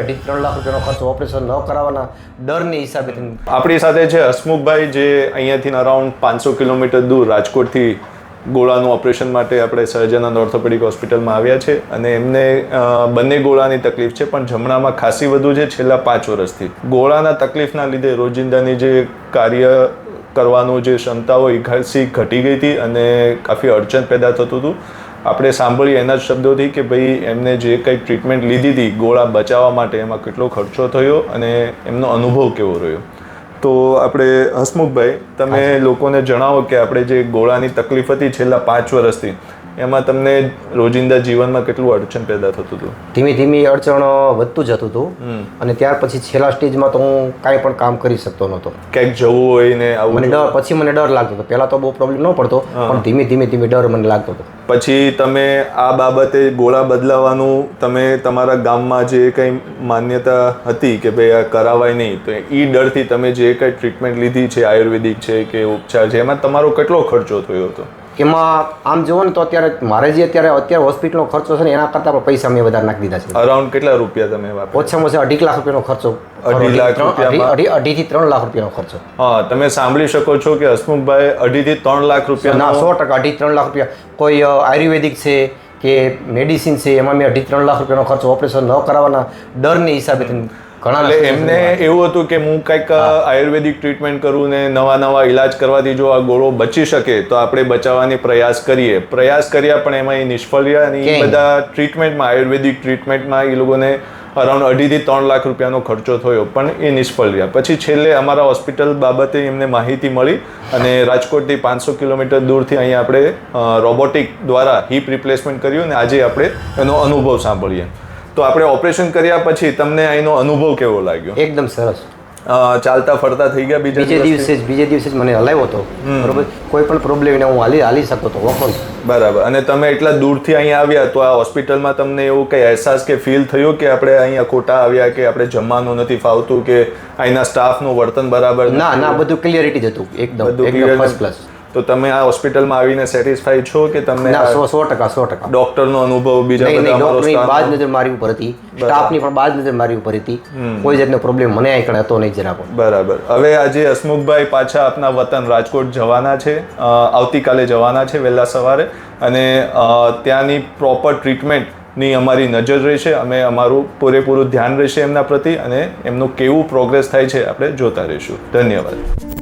3 લાખ રૂપિયાનો ખર્ચો ઓપરેશન ન કરાવવાના ડરની હિસાબે. આપણી સાથે છે હસમુખભાઈ, જે અહીંયાથી અરાઉન્ડ 500 કિલોમીટર દૂર રાજકોટથી ગોળાનું ઓપરેશન માટે આપણે સહજાનંદ ઓર્થોપેડિક હોસ્પિટલમાં આવ્યા છે અને એમને બંને ગોળાની તકલીફ છે, પણ જમણામાં ખાસી વધુ છે છેલ્લા 5 વર્ષથી. ગોળાના તકલીફના લીધે રોજિંદાની જે કાર્ય કરવાનું જે ક્ષમતા હોય એ ખાસી ઘટી ગઈ હતી અને કાફી અડચણ પેદા થતું હતું. આપણે સાંભળીએ એના જ શબ્દોથી કે ભાઈ એમને જે કંઈક ટ્રીટમેન્ટ લીધી હતી ગોળા બચાવવા માટે, એમાં કેટલો ખર્ચો થયો અને એમનો અનુભવ કેવો રહ્યો. તો આપણે હસમુખભાઈ, તમે લોકોને જણાવો કે આપણે જે ગોળાની તકલીફ હતી છેલ્લા 5 વર્ષથી, એમાં તમને રોજિંદા જીવનમાં કેટલું અડચણ પેદા થતું હતું? ધીમે ધીમે અડચણ વધતું જતું હતું અને ત્યાર પછી છેલ્લા સ્ટેજમાં તો હું કાંઈ પણ કામ કરી શકતો નહોતો. ક્યાંક જવું હોય ને આવું મને ડર લાગતો હતો. પહેલાં તો બહુ પ્રોબ્લેમ ન પડતો, પણ ધીમે ધીમે ડર મને લાગતો હતો. પછી તમે આ બાબતે ગોળા બદલાવાનું તમે તમારા ગામમાં જે કંઈ માન્યતા હતી કે ભાઈ આ કરાવાય નહીં, તો એ ડરથી તમે જે કંઈ ટ્રીટમેન્ટ લીધી છે, આયુર્વેદિક છે કે ઉપચાર છે, એમાં તમારો કેટલો ખર્ચો થયો હતો? એમાં આમ જોવો ને તો અત્યારે મારે જે અત્યારે હોસ્પિટલનો ખર્ચો છે ને એના કરતાં પણ પૈસા મેં વધારે નાખી દીધા છે. અરાઉન્ડ કેટલા રૂપિયા તમે વાપર્યા? ઓછામાં ઓછા 2.5 લાખ રૂપિયાનો ખર્ચો. 2.5 લાખ રૂપિયા? 2.5 થી 3 લાખ રૂપિયાનો ખર્ચો. હા, તમે સાંભળી શકો છો કે હસમુખભાઈ 2.5 થી 3 લાખ રૂપિયા. ના, 100%. 2.5 થી 3 લાખ રૂપિયા. કોઈ આયુર્વેદિક છે કે મેડિસિન છે, એમાં મેં 2.5 થી 3 લાખ રૂપિયાનો ખર્ચો ઓપરેશન ન કરાવવાના ડરની હિસાબે ઘણા. એટલે એમને એવું હતું કે હું કંઈક આયુર્વેદિક ટ્રીટમેન્ટ કરું ને નવા ઇલાજ કરવાથી જો આ ગોળો બચી શકે તો આપણે બચાવવાની પ્રયાસ કર્યા, પણ એમાં એ નિષ્ફળ રહ્યા અને એ બધા ટ્રીટમેન્ટમાં, આયુર્વેદિક ટ્રીટમેન્ટમાં એ લોકોને અરાઉન્ડ 2.5 થી 3 લાખ રૂપિયાનો ખર્ચો થયો, પણ એ નિષ્ફળ રહ્યા. પછી છેલ્લે અમારા હોસ્પિટલ બાબતે એમને માહિતી મળી અને રાજકોટથી 500 કિલોમીટર દૂરથી અહીંયા આપણે રોબોટિક દ્વારા હિપ રિપ્લેસમેન્ટ કર્યું અને આજે આપણે એનો અનુભવ સાંભળીએ. તો આપણે ઓપરેશન કર્યા પછી તમને અહીંનો અનુભવ કેવો લાગ્યો? એકદમ સરસ. ચાલતા ફરતા થઈ ગયા? બીજે દિવસે જ મને હલાવ્યો હતો. બરોબર, કોઈ પણ પ્રોબ્લેમ ને હું હાલી શકતો હતો વખત. બરાબર. અને તમે એટલા દૂરથી અહીંયા આવ્યા તો આ હોસ્પિટલમાં તમને એવું કંઈ અહેસાસ કે ફીલ થયો કે આપણે અહીંયા ખોટા આવ્યા, કે આપણે જમવાનું નથી ફાવતું, કે અહીંના સ્ટાફનું વર્તન બરાબર? ના, બધું ક્લિયરિટી જ હતું. એકદમ ફર્સ્ટ ક્લાસ. તો તમે આ હોસ્પિટલમાં આવીને સેટિસ્ફાઈડ છો કે તમને? 100%. ડોક્ટરનો અનુભવ, બીજા બધા ડોક્ટરની બાજ નજર મારી ઉપર હતી, સ્ટાફની પણ બાજ નજર મારી ઉપર હતી. કોઈ જાતનો પ્રોબ્લેમ મને અહીં કણ હતો નહીં જરા પણ. બરાબર. હવે આજે હસમુખભાઈ પાછા આપના વતન રાજકોટ જવાના છે, આવતીકાલે જવાના છે વહેલા સવારે, અને ત્યાંની પ્રોપર ટ્રીટમેન્ટની અમારી નજર રહેશે. અમારું પૂરેપૂરું ધ્યાન રહેશે એમના પ્રતિ અને એમનું કેવું પ્રોગ્રેસ થાય છે આપણે જોતા રહીશું. ધન્યવાદ.